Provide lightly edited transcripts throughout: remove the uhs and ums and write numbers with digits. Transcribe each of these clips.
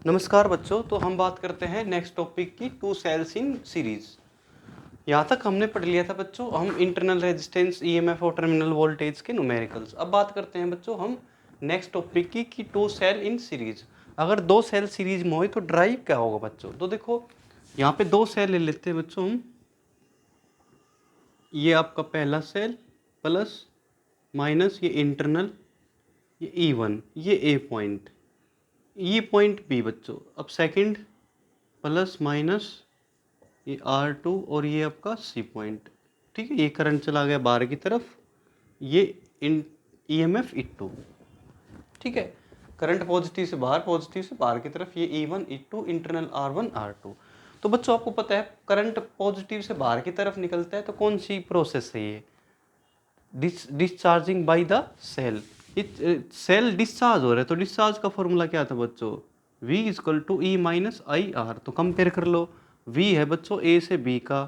नमस्कार बच्चों। तो हम बात करते हैं नेक्स्ट टॉपिक की, टू सेल्स इन सीरीज। यहाँ तक हमने पढ़ लिया था बच्चों हम इंटरनल रेजिस्टेंस, ईएमएफ और टर्मिनल वोल्टेज के न्यूमेरिकल्स। अब बात करते हैं बच्चों हम नेक्स्ट टॉपिक की कि टू सेल इन सीरीज। अगर दो सेल सीरीज में हो तो ड्राइव क्या होगा बच्चों। तो देखो यहाँ पे दो सेल ले लेते हैं बच्चों हम। ये आपका पहला सेल प्लस माइनस ये इंटरनल, ये E1, ये ए पॉइंट, ये पॉइंट बी बच्चों। अब सेकंड प्लस माइनस ये R2 और ये आपका C पॉइंट। ठीक है, ये करंट चला गया बाहर की तरफ, ये EMF E2। ठीक है, करंट पॉजिटिव से बाहर, पॉजिटिव से बाहर की तरफ, ये E1 E2 internal R1 R2। तो बच्चों आपको पता है करंट पॉजिटिव से बाहर की तरफ निकलता है तो कौन सी प्रोसेस है ये, discharging by the cell. Cell discharge हो रहा है तो डिस्चार्ज का फॉर्मूला क्या था बच्चों, V equal to E minus I R. तो कंपेयर कर लो, V है बच्चों A से B का,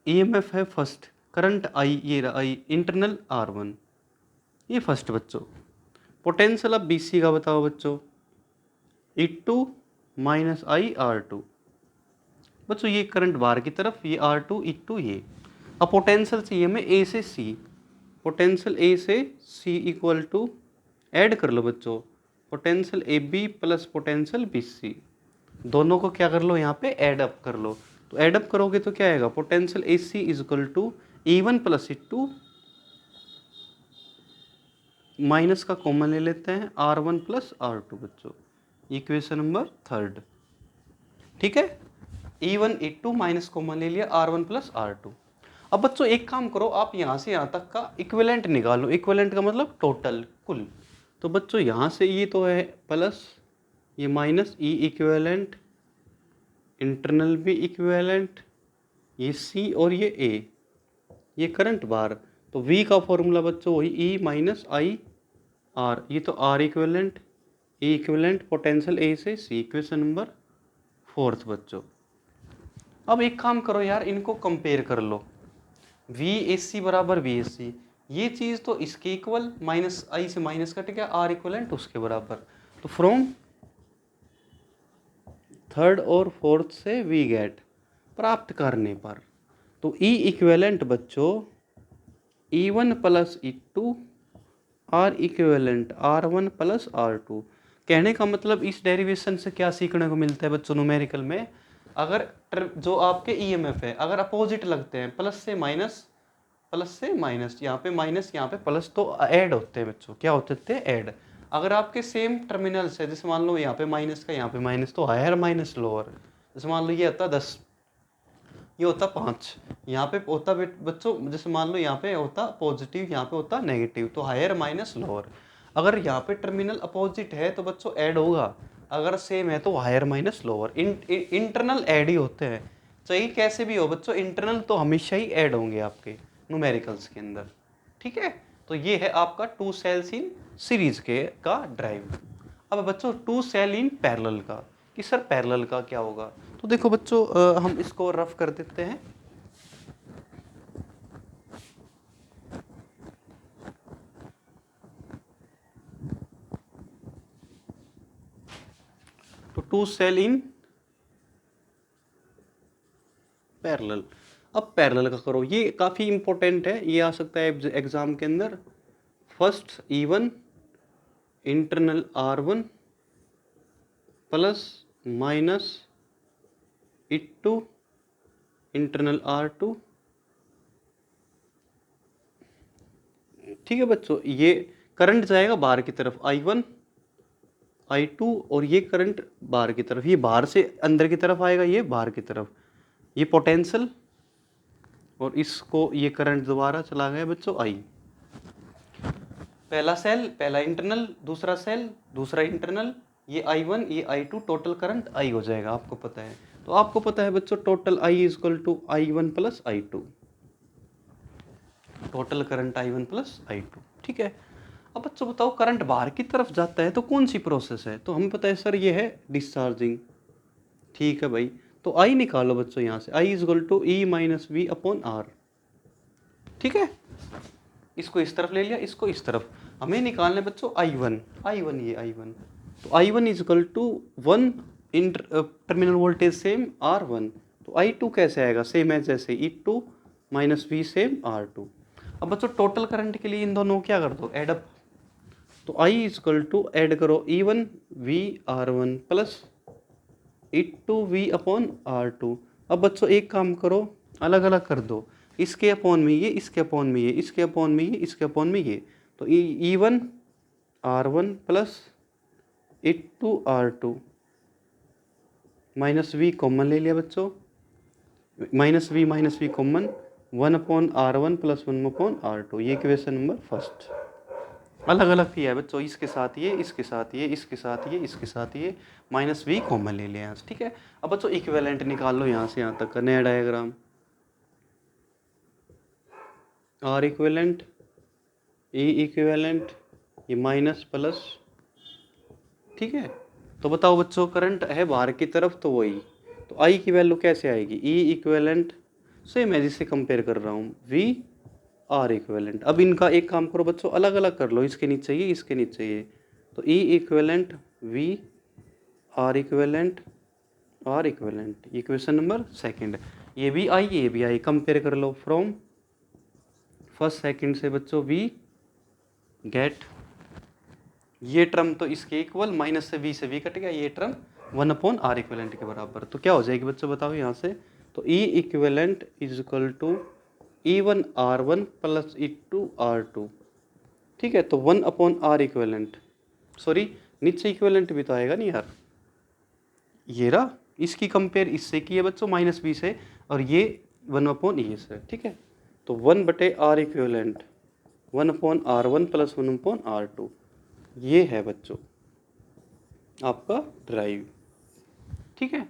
EMF है फर्स्ट, करंट I, ये रहा I, इंटरनल R1, ये फर्स्ट बच्चों। पोटेंशियल अब BC का बताओ बच्चों, E2 माइनस आई R2। बच्चों ये करंट बाहर की तरफ, ये R2 E2 ये। अब पोटेंशियल चाहिए हमें A से C, पोटेंशियल A से C इक्वल टू, ऐड कर लो बच्चों, potential AB plus potential BC। दोनों को क्या कर लो यहाँ पे ऐड अप कर लो। तो ऐड अप करोगे तो क्या आएगा, potential AC is equal to E1 plus E2, minus का कॉमन ले लेते हैं R1 प्लस R2 बच्चों, इक्वेशन नंबर थर्ड। ठीक है, E1 E2 माइनस कॉमन ले लिया, R1 प्लस R2। अब बच्चों एक काम करो, आप यहाँ से यहाँ तक का इक्विवेलेंट निकालो। इक्विवेलेंट का मतलब टोटल, कुल। तो बच्चों यहाँ से ये तो है प्लस, ये माइनस, ई इक्विवेलेंट, इंटरनल भी इक्विवेलेंट, ये C और ये A, ये करंट बार। तो V का फॉर्मूला बच्चों वही E माइनस आई आर, ये तो R equivalent, E equivalent, potential A से C, इक्वेशन नंबर फोर्थ बच्चों। अब एक काम करो यार, इनको कंपेयर कर लो, VAC बराबर VAC, ये चीज़ तो इसके इक्वल, माइनस आई से माइनस कट गया, R इक्वलेंट उसके बराबर। तो फ्रॉम थर्ड और फोर्थ से वी गेट, प्राप्त करने पर, तो E इक्विवेलेंट बच्चों E1 plus E2, R equivalent R1 plus R2। कहने का मतलब इस डेरिवेशन से क्या सीखने को मिलता है बच्चों न्यूमेरिकल में, अगर जो आपके EMF है अगर अपोजिट लगते हैं, प्लस से माइनस, प्लस से माइनस, यहाँ पे माइनस यहाँ पे प्लस, तो ऐड होते हैं बच्चों। क्या होते थे, ऐड। अगर आपके सेम टर्मिनल्स है, जैसे मान लो यहाँ पे माइनस का यहाँ पे माइनस, तो हायर माइनस लोअर। जैसे मान लो ये होता 10, ये होता 5, यहाँ पे होता बच्चों, जैसे मान लो यहाँ पे होता पॉजिटिव, यहाँ पे होता नेगेटिव, तो हायर माइनस लोअर। अगर यहाँ पे टर्मिनल अपोजिट है तो बच्चों ऐड होगा, अगर सेम है तो higher minus lower. Internal add ही होते हैं, चाहे कैसे भी हो बच्चों, इंटरनल तो हमेशा ही ऐड होंगे आपके न्यूमेरिकल्स के अंदर। ठीक है, तो ये है आपका टू सेल्स इन सीरीज के का ड्राइव। अब बच्चों टू सेल इन पैरेलल का, कि सर पैरेलल का क्या होगा। तो देखो बच्चों हम इसको रफ कर देते हैं। तो टू सेल इन पैरेलल। अब पैरेलल का करो, ये काफ़ी इंपॉर्टेंट है, ये आ सकता है एग्जाम के अंदर। First E1 internal R1 plus minus E2 internal R2। ठीक है बच्चों, ये करंट जाएगा बाहर की तरफ I1 I2, और ये करंट बाहर की तरफ, ये बाहर से अंदर की तरफ आएगा, ये बाहर की तरफ, ये पोटेंशियल, और इसको ये करंट दोबारा चला गया बच्चों I। पहला सेल पहला इंटरनल, दूसरा सेल दूसरा इंटरनल, ये I1 ये I2, टोटल करंट I हो जाएगा, आपको पता है। तो आपको पता है बच्चों total I is equal to I1 plus I2, total current I1 plus I2। ठीक है, अब बच्चों बताओ करंट बाहर की तरफ जाता है तो कौन सी प्रोसेस है। तो हमें पता है सर ये है डिस्चार्जिंग। ठीक है भाई, तो I निकालो बच्चों यहाँ से, I is equal to E minus V upon R. ठीक है, इसको इस तरफ ले लिया, इसको इस तरफ, हमें निकालना है बच्चों I1, ये I1। तो I1 is equal to 1 in terminal voltage same R1, तो I2 कैसे आएगा, सेम है जैसे E2 minus we same R2। अब बच्चों टोटल करंट के लिए इन दोनों क्या कर दो, एडअप, तो I is equal to add करो E1 we R1 plus E2 we upon R2। अब बच्चों एक काम करो, अलग अलग कर दो, इसके अपॉन में ये, इसके अपॉन में ये, इसके अपॉन में ये, इसके अपॉन में ये, तो E1 R1 plus E2 R2 minus V common ले लिया बच्चों, minus V common, 1 upon R1 plus 1 upon R2, ये इक्वेशन नंबर फर्स्ट। अलग अलग किया है बच्चों, इसके साथ ये, इसके साथ ये, इसके साथ ये, इसके साथ ये, माइनस वी कॉमन ले लिया यहाँ से, ठीक है। अब बच्चों इक्विवेलेंट निकाल लो यहाँ से यहाँ तक का नया diagram, R equivalent, E equivalent, ये माइनस प्लस, ठीक है। तो बताओ बच्चों करंट है बाहर की तरफ, तो वही, तो आई की वैल्यू कैसे आएगी, ई इक्विवेलेंट, सेम है जिससे कंपेयर कर रहा हूँ, वी आर इक्विवेलेंट। अब इनका एक काम करो बच्चों, अलग अलग कर लो, इसके नीचे ये, इसके नीचे ये, तो E equivalent V R equivalent R equivalent, equation number second. ये भी आई कंपेयर कर लो, फ्रॉम फर्स्ट सेकंड से बच्चों वी गेट, ये टर्म तो इसके इक्वल, माइनस से वी कट गया, ये टर्म 1 अपॉन आर इक्विवेलेंट के बराबर, तो क्या हो जाएगी बच्चों बताओ यहाँ से, तो E equivalent is equal to E1 R1 plus E2 R2, ठीक है। तो 1 अपॉन आर इक्विवेलेंट, सॉरी नीचे इक्विवेलेंट भी तो आएगा नहीं यार, ये रहा, इसकी कंपेयर इससे की है बच्चों माइनस बी से, और ये 1 अपॉन ई से, ठीक है। तो 1 बटे R equivalent 1 upon R1 plus 1 upon R2, ये है बच्चों आपका ड्राइव, ठीक है।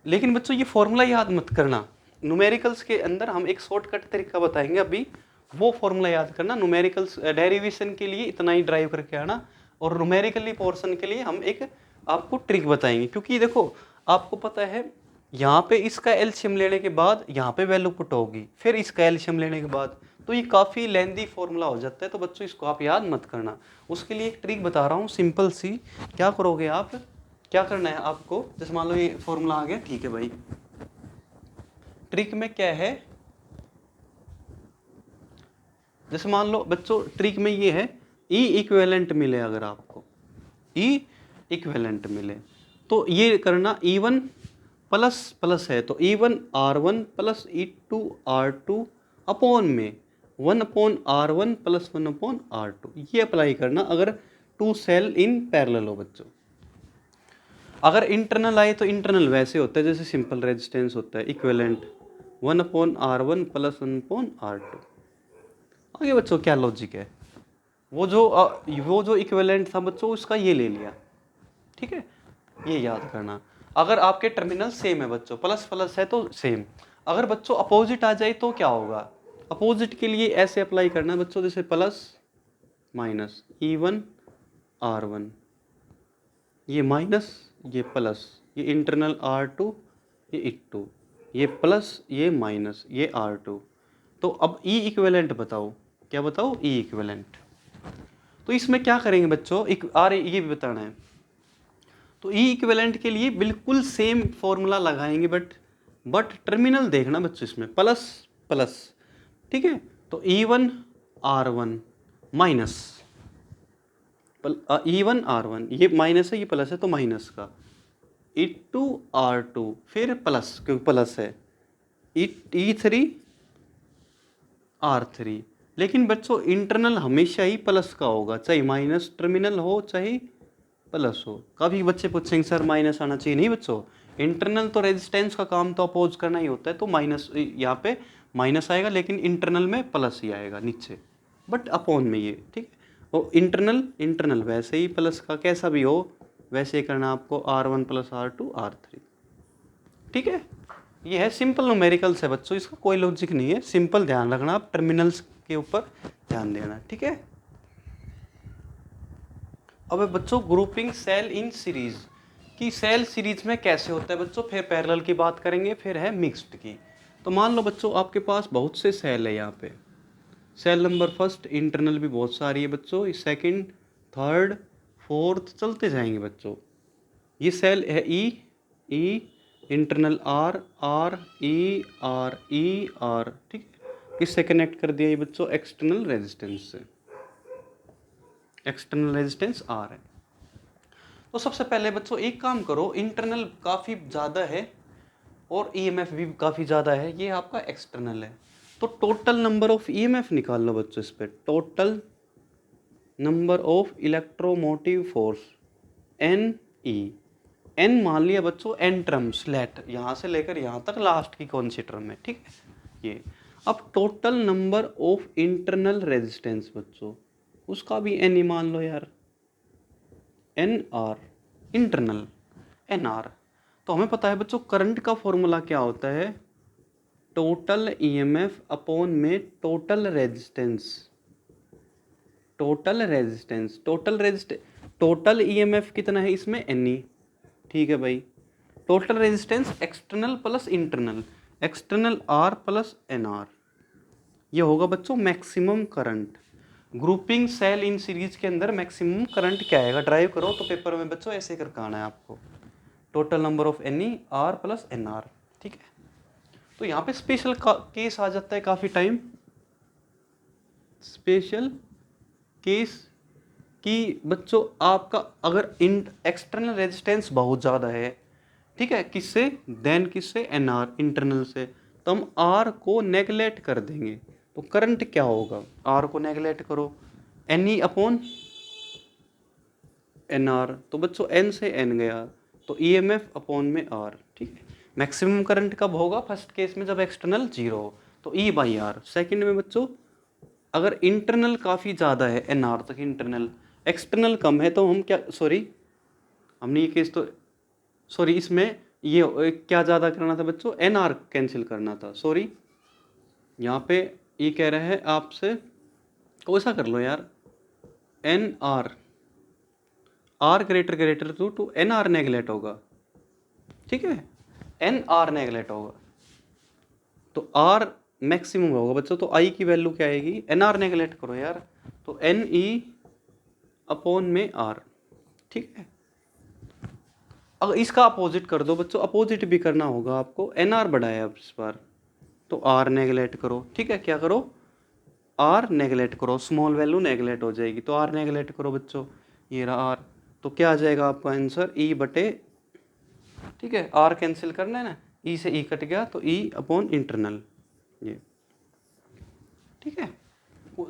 लेकिन बच्चों ये फॉर्मूला याद मत करना, न्यूमेरिकल्स के अंदर हम एक शॉर्टकट तरीका बताएंगे अभी, वो फॉर्मूला याद करना। न्यूमेरिकल्स डेरिवेशन के लिए इतना ही ड्राइव करके आना, और न्यूमेरिकली पोर्शन के लिए हम एक आपको ट्रिक बताएंगे, क्योंकि देखो आपको पता है यहाँ पे इसका एलसीएम लेने के बाद यहाँ पे वैल्यू पुट होगी, फिर इसका एलसीएम लेने के बाद, तो ये काफ़ी लेंदी फॉर्मूला हो जाता है, तो बच्चों इसको आप याद मत करना। उसके लिए एक ट्रिक बता रहा हूँ सिंपल सी, क्या करोगे आप, क्या करना है आपको, जैसे मान लो ये फॉर्मूला आ गया, ठीक है भाई, ट्रिक में क्या है, जैसे मान लो बच्चों ट्रिक में ये है, ई इक्विवेलेंट मिले, अगर आपको ई इक्विवेलेंट मिले तो ये करना, E1 प्लस प्लस है तो E1 R1 plus E2 R2 upon में 1 upon R1 plus 1 upon R2, ये अप्लाई करना अगर टू सेल इन पैरेलल हो बच्चों। अगर इंटरनल आए तो इंटरनल वैसे होता है जैसे सिंपल रेजिस्टेंस होता है, equivalent 1 upon R1 plus 1 upon R2। आगे बच्चों क्या लॉजिक है, वो जो इक्विवेलेंट था बच्चों उसका ये ले लिया, ठीक है, ये याद करना। अगर आपके टर्मिनल सेम है बच्चों, प्लस प्लस है तो सेम, अगर बच्चों अपोजिट आ जाए तो क्या होगा, अपोजिट के लिए ऐसे अप्लाई करना बच्चों, जैसे प्लस माइनस E1 R1, ये माइनस ये प्लस, ये इंटरनल R2 ये E2, ये प्लस ये माइनस ये R2। तो अब ई इक्विवेलेंट बताओ, क्या बताओ, ई इक्विवेलेंट। तो इसमें क्या करेंगे बच्चों, ये भी बताना है, तो ई इक्विवेलेंट के लिए बिल्कुल सेम फॉर्मूला लगाएंगे, बट टर्मिनल देखना बच्चों इसमें प्लस प्लस, ठीक है। तो E1 R1 minus E1 R1, ये माइनस है ये प्लस है तो माइनस का, E2 R2 फिर प्लस क्योंकि प्लस है, E3 R3। लेकिन बच्चों इंटरनल हमेशा ही प्लस का होगा, चाहे माइनस टर्मिनल हो चाहे प्लस हो। कभी बच्चे पूछेंगे सर माइनस आना चाहिए, नहीं बच्चों, इंटरनल तो रेजिस्टेंस का काम तो अपोज करना ही होता है, तो माइनस यहाँ पे माइनस आएगा, लेकिन इंटरनल में प्लस ही आएगा नीचे, बट अपॉन में ये, ठीक है। और इंटरनल वैसे ही प्लस का कैसा भी हो वैसे ही करना आपको, R1 प्लस R2 R3, ठीक है। ये है सिंपल न्यूमेरिकल्स है बच्चों, इसका कोई लॉजिक नहीं है, सिंपल ध्यान रखना आप, टर्मिनल्स के ऊपर ध्यान देना, ठीक है। अब बच्चों ग्रुपिंग सेल इन सीरीज की, सेल सीरीज में कैसे होता है बच्चों, फिर पैरेलल की बात करेंगे, फिर है मिक्स्ड की। तो मान लो बच्चों आपके पास बहुत से सेल है, यहाँ पे सेल नंबर फर्स्ट, इंटरनल भी बहुत सारी है बच्चों, सेकंड, थर्ड, फोर्थ चलते जाएंगे बच्चों। ये सेल है E, E internal R, R E R E R, ठीक है। किससे कनेक्ट कर दिया ये बच्चों? एक्सटर्नल रेजिस्टेंस से। एक्सटर्नल रेजिस्टेंस आर है। तो सबसे पहले बच्चों एक काम करो, इंटरनल काफ़ी ज़्यादा है और ईएमएफ भी काफ़ी ज़्यादा है, ये आपका एक्सटर्नल है। तो टोटल नंबर ऑफ ईएमएफ निकाल लो बच्चों इस पर। Total number of electromotive force N E, N मान लिया बच्चों एन टर्म्स, लेट यहाँ से लेकर यहाँ तक लास्ट की कौन सी टर्म है, ठीक है ये। अब total number of internal resistance बच्चों, उसका भी एन ही मान लो यार, N R internal, N R. तो हमें पता है बच्चों करंट का फॉर्मूला क्या होता है? टोटल ईएमएफ अपॉन में total resistance. Total resistance, total EMF कितना है इसमें? एन ई, ठीक है भाई। Total resistance external plus internal, external R plus N R, ये होगा बच्चों maximum current. Grouping cell in series के अंदर मैक्सिमम करंट क्या आएगा? ड्राइव करो तो पेपर में बच्चों ऐसे करके आना है आपको, total number of N E R plus N R, ठीक है। तो यहाँ पे स्पेशल केस आ जाता है काफ़ी टाइम, स्पेशल केस कि बच्चों आपका अगर एक्सटर्नल रेजिस्टेंस बहुत ज़्यादा है, ठीक है, किससे? देन किससे? एन आर इंटरनल से, तो हम आर को नेगलेक्ट कर देंगे। तो करंट क्या होगा? आर को नेगलेक्ट करो, N E upon N R, तो बच्चों एन से एन गया, तो ई एम एफ अपॉन में आर, ठीक है। मैक्सिमम करंट कब होगा? फर्स्ट केस में जब एक्सटर्नल जीरो हो, तो ई बाई आर। सेकेंड में बच्चों अगर इंटरनल काफ़ी ज़्यादा है, एन आर तक इंटरनल, एक्सटर्नल कम है, तो हम क्या, सॉरी हमने ये केस तो, सॉरी इसमें ये क्या ज़्यादा करना था बच्चों? एन आर कैंसिल करना था, सॉरी यहाँ पे ये कह रहा है आपसे, तो ऐसा कर लो यार, N R, R greater to N R neglect होगा, ठीक है, एन आर नेगलेक्ट होगा, तो आर मैक्सिमम होगा बच्चों। तो आई की वैल्यू क्या आएगी? एन आर नेगलेक्ट करो यार, तो एन ई अपॉन में आर, ठीक है। अगर इसका अपोजिट कर दो बच्चों, अपोजिट भी करना होगा आपको, एन आर बढ़ाया अब इस बार, तो आर नेगलेक्ट करो, ठीक है। क्या करो? आर नेगलेक्ट करो, स्मॉल वैल्यू नेगलेक्ट हो जाएगी, तो आर नेगलेक्ट करो बच्चों, ये रहा आर। तो क्या आ जाएगा आपका आंसर? ई बटे, ठीक है, आर कैंसिल करना है ना, ई से ई कट गया, तो ई अपॉन इंटरनल, ये ठीक है।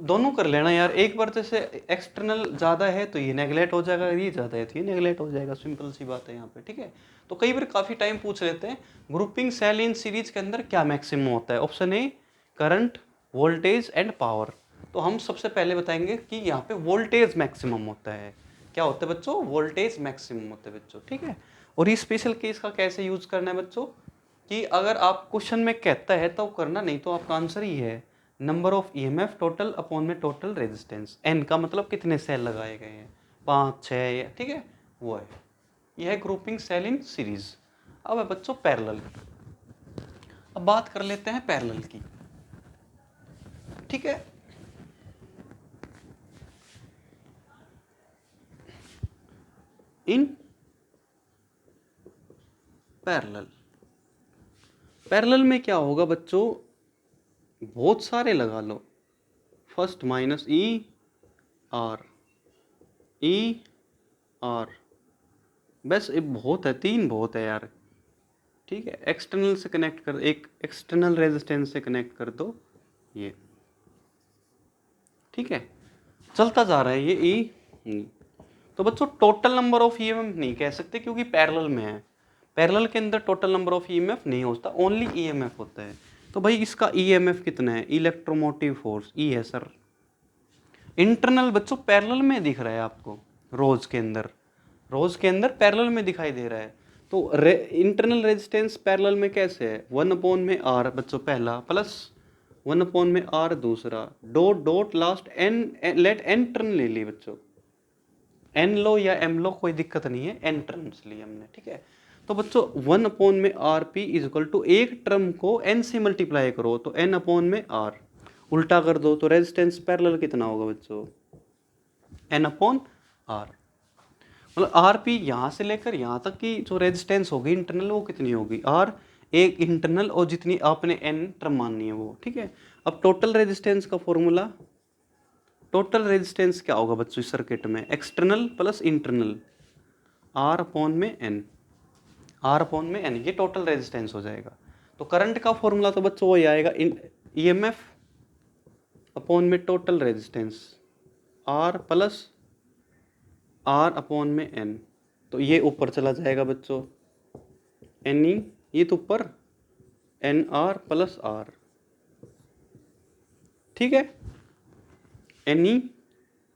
दोनों कर लेना यार, एक बार जैसे एक्सटर्नल ज़्यादा है तो ये नेगलेक्ट हो जाएगा, ये ज़्यादा है तो ये नेगलेक्ट हो जाएगा, सिंपल सी बात है यहाँ पे, ठीक है। तो कई बार काफ़ी टाइम पूछ लेते हैं ग्रुपिंग सेल इन सीरीज के अंदर क्या मैक्सिमम होता है? Option A current, voltage and power. तो हम सबसे पहले बताएंगे कि यहाँ पे वोल्टेज मैक्सिमम होता है। क्या होता है बच्चों? वोल्टेज मैक्सिमम होता है बच्चों, ठीक है। और ये स्पेशल केस का कैसे यूज करना है बच्चों, कि अगर आप क्वेश्चन में कहता है तो करना, नहीं तो आपका आंसर ही है number of EMF total upon में टोटल रेजिस्टेंस। एन का मतलब कितने सेल लगाए गए हैं, 5 6, ठीक है, वो है। यह है ग्रुपिंग सेल इन सीरीज। अब है बच्चों पैरेलल। अब बात कर लेते हैं पैरेलल की, ठीक है। इन पैरेलल, पैरेलल में क्या होगा बच्चों? बहुत सारे लगा लो, first minus E R, E R, बस ये बहुत है, 3 बहुत है यार, ठीक है। एक्सटर्नल से कनेक्ट कर, एक एक्सटर्नल रेजिस्टेंस से कनेक्ट कर दो, ये ठीक है, चलता जा रहा है ये ई। तो बच्चों टोटल नंबर ऑफ ईएमएफ नहीं कह सकते क्योंकि पैरेलल में है, पैरेलल के अंदर टोटल नंबर ऑफ ईएमएफ नहीं होता, ओनली ईएमएफ होता है। तो भाई इसका ईएमएफ कितना है? इलेक्ट्रोमोटिव फोर्स ई है सर। इंटरनल बच्चों पैरेलल में दिख रहा है आपको, रोज के अंदर, रोज के अंदर पैरेलल में दिखाई दे रहा है। तो इंटरनल रेजिस्टेंस पैरेलल में कैसे है? 1 में आर बच्चों पहला, प्लस 1 में आर दूसरा, dot dot last N, let N turn ले ली बच्चों, एन लो या एम लो कोई दिक्कत नहीं है, एन टर्म्स लिए हमने, ठीक है। तो बच्चों 1 में R P is equal to, एक टर्म को एन से मल्टीप्लाई करो तो एन अपॉन में आर, उल्टा कर दो तो रेजिस्टेंस पैरेलल कितना होगा बच्चों? एन अपॉन आर, मतलब आर पी यहाँ से लेकर यहाँ तक की जो रेजिस्टेंस होगी इंटरनल वो कितनी होगी आर, एक इंटरनल और जितनी आपने एन टर्म माननी है वो, ठीक है। अब टोटल रेजिस्टेंस का फॉर्मूला, टोटल रेजिस्टेंस क्या होगा बच्चों इस सर्किट में, external plus internal, R upon में एन, आर अपॉन में एन, ये टोटल रेजिस्टेंस हो जाएगा। तो करंट का फॉर्मूला तो बच्चों वही आएगा, ईएमएफ अपॉन में total resistance, R plus R upon में एन। तो ये ऊपर चला जाएगा बच्चों, एन ई, ये तो ऊपर एन आर प्लस आर, ठीक है। एन ई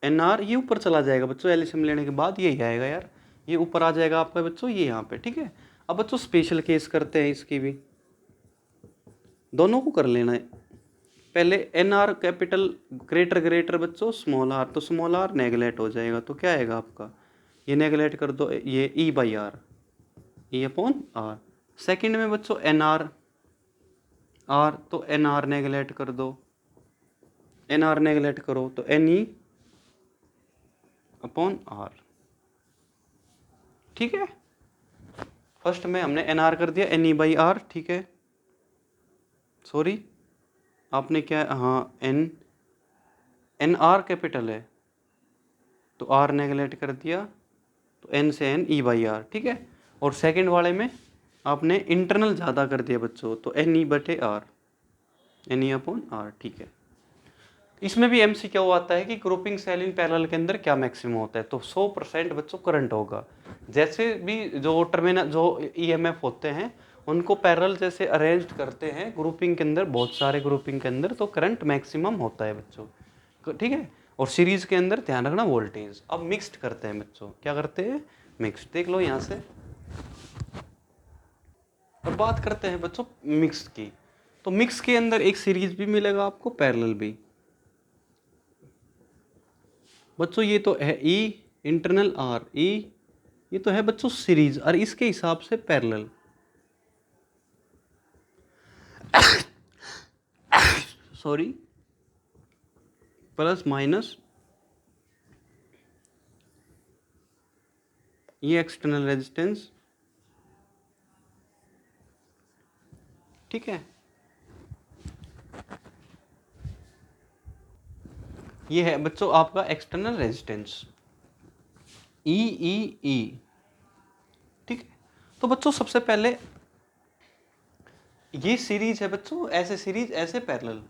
एन आर ये ऊपर चला जाएगा बच्चों, एलसीएम लेने के बाद यही आएगा यार, ये ऊपर आ जाएगा आपका बच्चों, ये यहाँ पे, ठीक है। अब बच्चों स्पेशल केस करते हैं इसकी भी, दोनों को कर लेना है। पहले N R capital greater greater बच्चों स्मॉल आर, तो स्मॉल आर नेगलेक्ट हो जाएगा, तो क्या आएगा आपका, ये नेगलेक्ट कर दो, ये E by R, E upon R. Second में बच्चों एन आर आर, तो एन आर नेगलेक्ट कर दो, एन आर नेगलेक्ट करो तो एन ई अपॉन आर, ठीक है। फर्स्ट में हमने एन आर कर दिया एन ई बाई आर, ठीक है। सॉरी आपने क्या, हाँ एन, एन आर कैपिटल है तो आर नेगलेक्ट कर दिया, तो एन से एन ई बाई आर, ठीक है। और सेकंड वाले में आपने इंटरनल ज़्यादा कर दिया बच्चों, तो एन ई बटे R, N E upon R, ठीक है। इसमें भी एमसीक्यू आता है कि ग्रुपिंग सेल इन पैरेलल के अंदर क्या मैक्सिमम होता है, तो 100% बच्चों करंट होगा। जैसे भी जो टर्मिनल जो ईएमएफ होते हैं उनको पैरेलल जैसे अरेंज करते हैं ग्रुपिंग के अंदर, बहुत सारे ग्रुपिंग के अंदर, तो करंट मैक्सिमम होता है बच्चों, ठीक है। और सीरीज के अंदर ध्यान रखना वोल्टेज। अब मिक्स्ड करते हैं बच्चों, क्या करते हैं, मिक्स्ड, देख लो यहाँ से। अब बात करते हैं बच्चों मिक्स की, तो मिक्स के अंदर एक सीरीज भी मिलेगा आपको, पैरेलल भी। बच्चों ये तो है ई इंटरनल आर ई, ये तो है बच्चों सीरीज, और इसके हिसाब से पैरेलल। सॉरी, प्लस माइनस ये एक्सटर्नल रेजिस्टेंस, ठीक है। ये है बच्चों आपका एक्सटर्नल रेजिस्टेंस ई ई ई, ठीक है। तो बच्चों सबसे पहले ये सीरीज है बच्चों, ऐसे सीरीज ऐसे पैरेलल।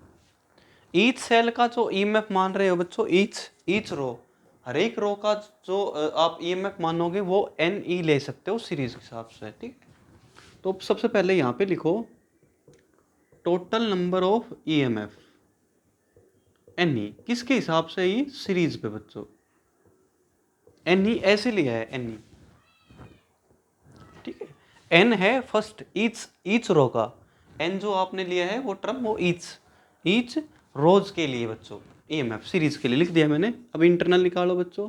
ईच सेल का जो ईएमएफ मान रहे हो बच्चों, ईच रो, हर एक रो का जो आप ईएमएफ मानोगे वो एन ई ले सकते हो सीरीज के हिसाब से, ठीक है। तो सबसे पहले यहाँ पे लिखो total number of EMF N E, किसके हिसाब से, ये सीरीज पे बच्चों, एन ई ऐसे लिया है एन ई, ठीक है। एन है फर्स्ट ईच रो का, एन जो आपने लिया है वो टर्म वो ईच रोज के लिए बच्चों, ईएमएफ सीरीज के लिए लिख दिया मैंने। अब इंटरनल निकालो बच्चों,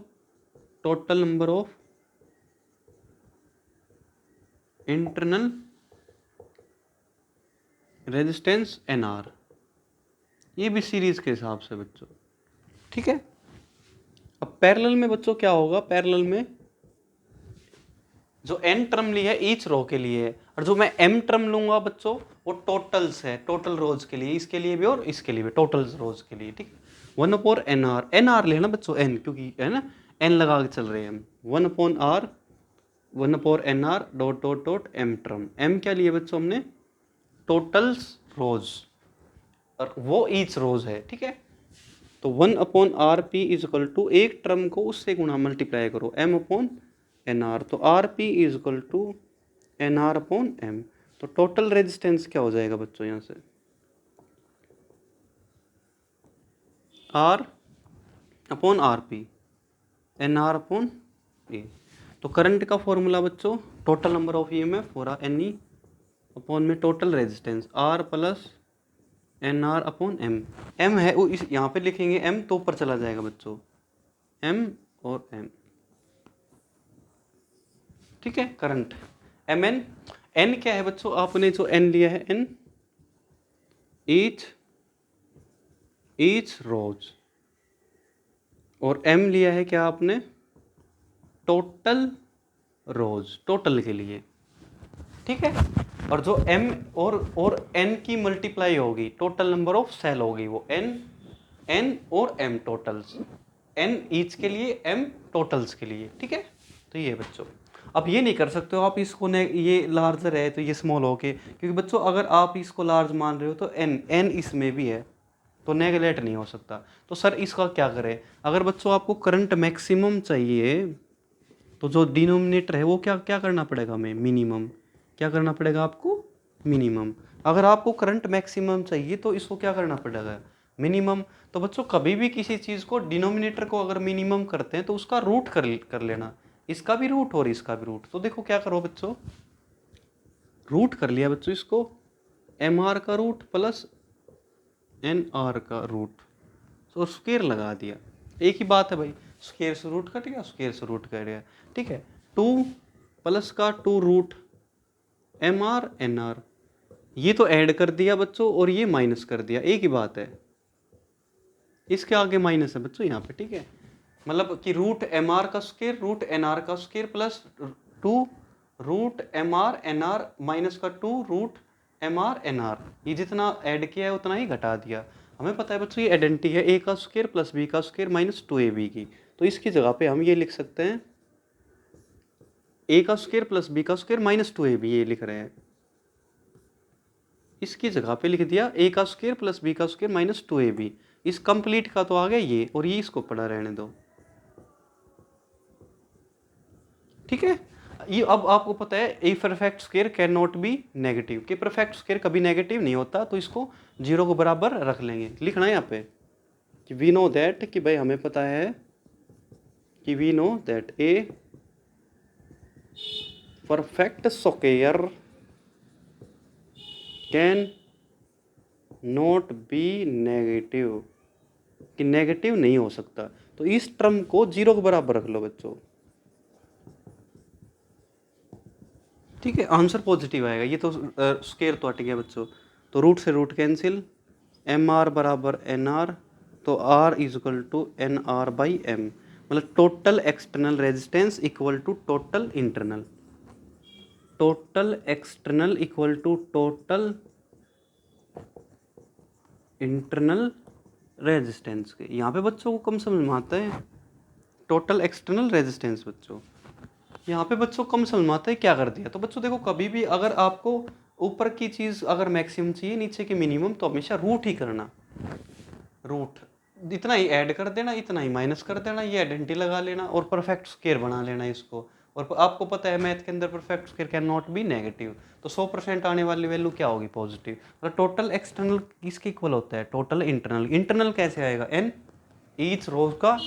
total number of internal resistance N R, ये भी सीरीज के हिसाब से बच्चों, ठीक है। अब पैरेलल में बच्चों क्या होगा, पैरेलल में जो एन टर्म ली है ईच रो के लिए, और जो मैं एम टर्म लूंगा बच्चों वो टोटल्स है, टोटल रोज के लिए, इसके लिए भी और इसके लिए भी, टोटल रोज के लिए, ठीक है। 1/n आर, एन आर लेना बच्चों, एन क्योंकि है ना एन लगा के चल रहे हैं हम, 1/r 1/n R dot dot dot M term, M क्या लिए बच्चों हमने, टोटल्स रोज, और वो ईच रोज है, ठीक है। तो 1/rp इज इक्वल टू एक टर्म को उससे गुणा मल्टीप्लाई करो, m/nr, तो rp is equal to nr/m। तो टोटल रेजिस्टेंस क्या हो जाएगा बच्चों यहाँ से, r/rp nr/a। तो करंट का फॉर्मूला बच्चों टोटल नंबर ऑफ ईएमएफ हो रहा एन ई अपॉन में total resistance r plus N R upon M, M है वो इस यहाँ पे लिखेंगे एम तो ऊपर चला जाएगा बच्चों, एम और एम, ठीक है। करंट एम एन, एन क्या है बच्चों, आपने जो एन लिया है एन ईच रोज, और एम लिया है क्या आपने टोटल रोज, टोटल के लिए, ठीक है। और जो m और n की मल्टीप्लाई होगी, टोटल नंबर ऑफ सेल होगी, वो n और m टोटल्स, n ईच के लिए, m टोटल्स के लिए, ठीक है। तो ये बच्चों, अब ये नहीं कर सकते हो आप इसको ये लार्जर है तो ये स्मॉल हो के, क्योंकि बच्चों अगर आप इसको लार्ज मान रहे हो तो n इसमें भी है, तो नेगलेक्ट नहीं हो सकता। तो सर इसका क्या करें? अगर बच्चों आपको करंट मैक्सिमम चाहिए तो जो डिनोमिनेटर है वो क्या क्या करना पड़ेगा हमें? मिनिमम। क्या करना पड़ेगा आपको? मिनिमम। अगर आपको करंट मैक्सिमम चाहिए तो इसको क्या करना पड़ेगा? मिनिमम। तो बच्चों कभी भी किसी चीज़ को डिनोमिनेटर को अगर मिनिमम करते हैं तो उसका रूट कर लेना, इसका भी रूट और इसका भी रूट। तो देखो क्या करो बच्चों, रूट कर लिया बच्चों इसको, एम आर का रूट प्लस एन आर का रूट, तो स्क्वायर लगा दिया। एक ही बात है भाई, स्क्वायर से रूट कट गया, स्क्वायर से रूट कट गया, ठीक है। 2 प्लस का 2 root M R N R, ये तो ऐड कर दिया बच्चों और ये माइनस कर दिया, एक ही बात है। इसके आगे माइनस है बच्चों यहाँ पे, ठीक है। मतलब कि रूट एम आर का स्क्वायर रूट एन आर का square plus 2 root M R N R minus का 2 root M R N R, ये जितना ऐड किया है उतना ही घटा दिया। हमें पता है बच्चों ये आइडेंटिटी है ए का स्क्वायर प्लस बी का स्क्वायर माइनस 2ab की, तो इसकी जगह पे हम ये लिख सकते हैं ए का स्क्वायर प्लस बी का स्क्वायर माइनस 2ab, ये लिख रहे हैं। इसकी जगह पे लिख दिया ए का स्क्वायर प्लस बी का स्क्वायर माइनस 2ab। इस कंप्लीट का तो आ गया ये, और ये इसको पड़ा रहने दो, ठीक है। ये अब आपको पता है ए perfect square cannot be negative, कि परफेक्ट स्क्वायर कभी नेगेटिव नहीं होता, तो इसको 0 के बराबर रख लेंगे। लिखना है यहाँ पे कि वी नो दैट, कि भाई हमें पता है कि we know that a perfect square cannot be negative, कि नेगेटिव नहीं हो सकता। तो इस टर्म को 0 के बराबर रख लो बच्चों, ठीक है। आंसर पॉजिटिव आएगा। ये तो स्क्वायर तो हट गया बच्चों, तो रूट से रूट कैंसिल, एम आर बराबर एन आर, तो R is equal to N R by M, मतलब total external resistance equal to total internal, total external equal to total internal resistance के। यहाँ पे बच्चों को कम समझ में आता है टोटल एक्सटर्नल रेजिस्टेंस, बच्चों यहाँ पे बच्चों कम समझ में आता है क्या कर दिया। तो बच्चों देखो कभी भी अगर आपको ऊपर की चीज़ अगर मैक्सिमम चाहिए नीचे की मिनिमम, तो हमेशा रूट ही करना, रूट इतना ही ऐड कर देना, इतना ही माइनस कर देना, ये आइडेंटिटी लगा लेना और परफेक्ट स्क्वायर बना लेना इसको। और आपको पता है मैथ के अंदर perfect square cannot be negative, तो 100% आने वाली वैल्यू क्या होगी? पॉजिटिव। और टोटल एक्सटर्नल किसके इक्वल होता है? Total internal. इंटरनल कैसे आएगा? एन ईच रोज का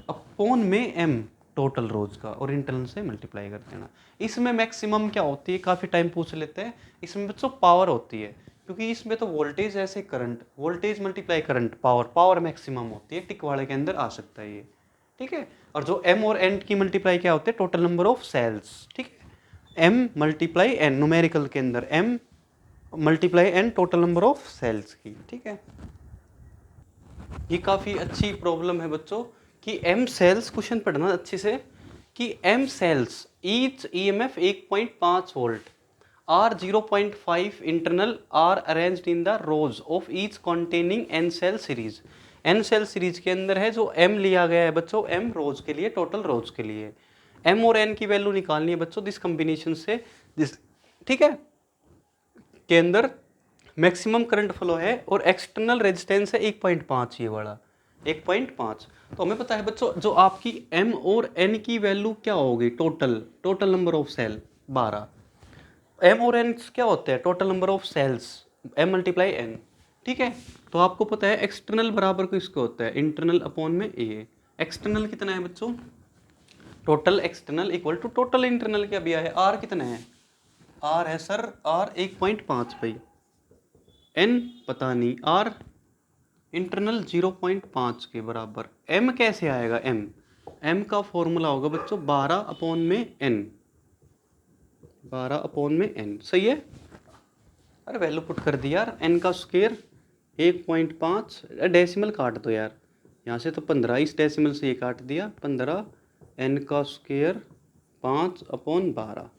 अपॉन में एम टोटल रोज का, और इंटरनल से मल्टीप्लाई कर देना। इसमें मैक्सिमम क्या होती है? काफ़ी टाइम पूछ लेते हैं। इसमें बच्चों पावर होती है, क्योंकि इसमें तो वोल्टेज ऐसे current, voltage multiply current, power maximum होती है, टिक वाले के अंदर आ सकता है ये, ठीक है। और जो m और n की मल्टीप्लाई क्या होते हैं? टोटल नंबर ऑफ सेल्स, ठीक है। m मल्टीप्लाई n न्यूमेरिकल के अंदर m multiply n total number of cells की, ठीक है। ये काफ़ी अच्छी प्रॉब्लम है बच्चों कि m सेल्स, क्वेश्चन पढ़ना अच्छे से, कि m cells each EMF 1.5 volt R 0.5 internal R arranged in the rows of each containing n cell series. n cell series के अंदर है, जो m लिया गया है बच्चों, m रोज के लिए, टोटल रोज के लिए m और n की वैल्यू निकालनी है बच्चों दिस कॉम्बिनेशन से, दिस, ठीक है, के अंदर मैक्सिमम करंट फ्लो है और एक्सटर्नल रेजिस्टेंस है 1.5, ये वाला 1.5। तो हमें पता है बच्चों जो आपकी m और n की वैल्यू क्या होगी? Total number of cell 12, m और n क्या होते हैं? Total number of cells, m multiply n, ठीक है। तो आपको पता है एक्सटर्नल बराबर को इसको होता है इंटरनल अपॉन में a। एक्सटर्नल कितना है बच्चों? Total external equal to total internal, क्या दिया है? r कितना है? r है सर, r 1.5 भाई, n पता नहीं, r इंटरनल 0.5 के बराबर। m कैसे आएगा? m का फॉर्मूला होगा बच्चों 12 अपॉन में n, 12 अपॉन में n, सही है। अरे वैल्यू पुट कर दिया यार, n का स्क्वायर 1.5, डेसिमल काट दो यार, यहाँ से तो 15, इस डेसिमल से ये काट दिया 15, n का स्क्वायर 5/12,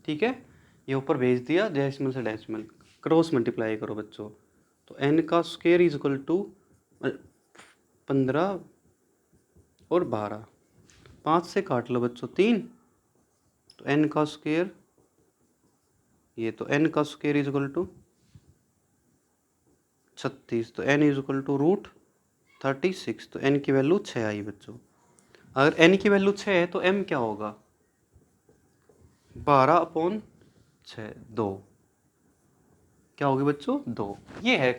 ठीक है। ये ऊपर भेज दिया डेसिमल से डेसिमल, क्रॉस मल्टीप्लाई करो बच्चों। तो n का स्क्वायर इज इक्वल टू 15 और 12, 5 से काट लो बच्चों 3, तो n का स्क्वायर, ये तो n का स्क्वायर इज इक्वल टू 36, तो n इज इक्वल टू √36, तो n की वैल्यू 6 आई बच्चों। अगर n की वैल्यू 6 है तो m क्या होगा, 12/6, 2, क्या होगी बच्चों, 2। ये है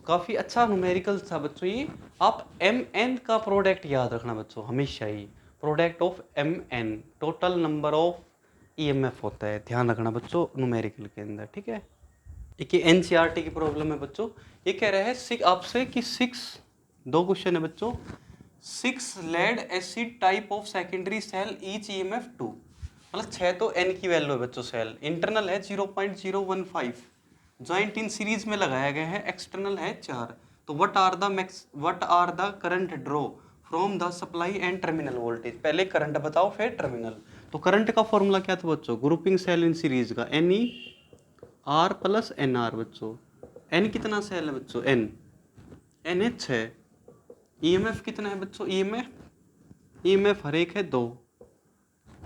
काफ़ी अच्छा न्यूमेरिकल था बच्चों ये। आप mn का प्रोडक्ट याद रखना बच्चों हमेशा ही, product of mn total number of EMF होता है, ध्यान रखना बच्चों न्यूमेरिकल के अंदर, ठीक है। एक ये NCERT की प्रॉब्लम है बच्चों, ये कह रहे हैं आपसे कि 2 क्वेश्चन है बच्चों, 6 lead acid type of secondary cell each EMF 2, मतलब 6 तो n की वैल्यू है बच्चों, सेल इंटरनल है 0.015, जॉइंट इन सीरीज में लगाया गया है, एक्सटर्नल है 4, तो what are the current draw from the supply and terminal voltage, पहले करंट बताओ फिर टर्मिनल। तो करंट का फॉर्मूला क्या था बच्चों, ग्रुपिंग सेल इन सीरीज का NE R + NR बच्चों। n कितना सेल है बच्चों, n है 6, EMF कितना है बच्चों, EMF हर एक है 2,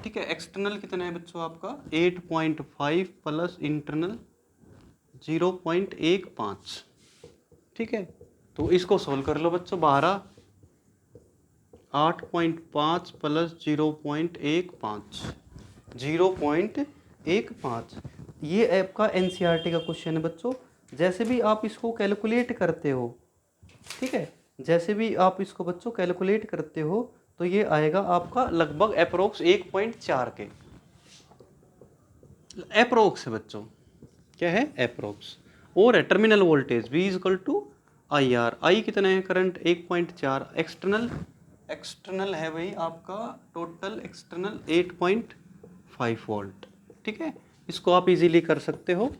ठीक है। एक्सटर्नल कितना है बच्चों आपका 8.5 प्लस इंटरनल 0.15, ठीक है। तो इसको सोल्व कर लो बच्चों, 8.5 प्लस 0.15, 0.15, ये आपका NCERT का क्वेश्चन है बच्चों। जैसे भी आप इसको कैलकुलेट करते हो, ठीक है, जैसे भी आप इसको बच्चों कैलकुलेट करते हो तो ये आएगा आपका लगभग अप्रोक्स 1.4 के, अप्रोक्स है बच्चों, क्या है अप्रोक्स। और है टर्मिनल वोल्टेज V = IR, आई कितना है करंट 1.4, एक्सटर्नल है भाई आपका टोटल एक्सटर्नल 8.5 वोल्ट, ठीक है। इसको आप इजीली कर सकते हो।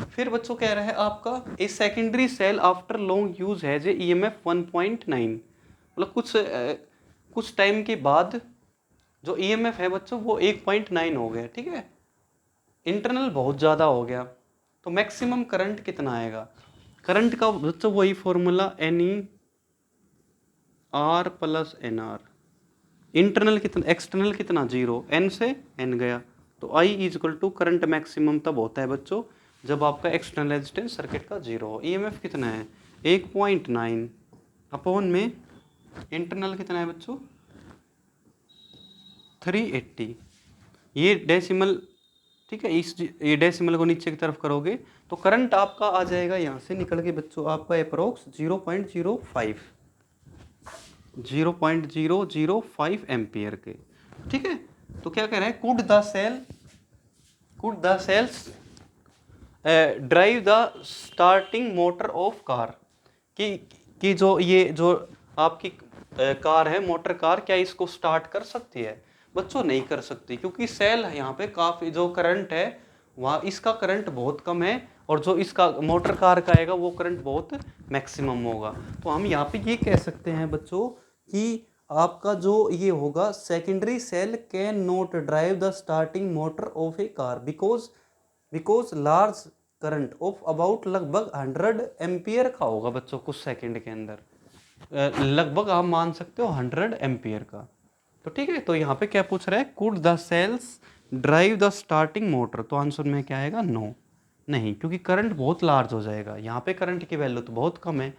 फिर बच्चों कह रहा है आपका a secondary cell after long use has a EMF 1.9, मतलब कुछ टाइम के बाद जो EMF है बच्चों वो 1.9 हो गया, ठीक है। इंटरनल बहुत ज़्यादा हो गया, तो मैक्सिमम करंट कितना आएगा, करंट का बच्चों वही formula NE R + NR, internal कितना, एक्सटर्नल कितना 0, n से n गया, तो I = करंट मैक्सिमम तब होता है बच्चों जब आपका एक्सटर्नल रेजिस्टेंस सर्किट का 0 हो। EMF कितना है 1.9 अपॉन में इंटरनल कितना है बच्चों 380, ये डेसिमल, ठीक है। ये डेसिमल को नीचे की तरफ करोगे तो करंट आपका आ जाएगा यहाँ से निकल के बच्चों आपका अप्रोक्स 0.005 एम्पियर के, ठीक है। तो क्या कह रहा है, could the cells drive the starting motor of car, कि जो आपकी कार है, मोटर कार, क्या इसको स्टार्ट कर सकती है बच्चों, नहीं कर सकती, क्योंकि सेल यहाँ पे काफ़ी जो करंट है वहाँ इसका करंट बहुत कम है, और जो इसका मोटर कार का आएगा वो करंट बहुत मैक्सिमम होगा। तो हम यहाँ पे ये कह सकते हैं बच्चों कि आपका जो ये होगा, secondary cell cannot drive the starting motor of a car because large current of about लगभग 100 एम्पियर का होगा बच्चों कुछ सेकंड के अंदर, लगभग आप मान सकते हो 100 एम्पियर का। तो ठीक है, तो यहाँ पे क्या पूछ रहा है, could the cells drive the starting motor, तो आंसर में क्या आएगा, नो, नहीं, क्योंकि करंट बहुत लार्ज हो जाएगा, यहाँ पे करंट की वैल्यू तो बहुत कम है,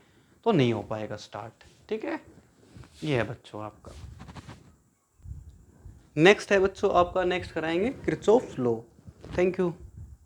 तो नहीं हो पाएगा स्टार्ट, ठीक है। ये है बच्चों आपका। नेक्स्ट है बच्चों आपका, नेक्स्ट कराएंगे किरचॉफ्स लॉ। Thank you.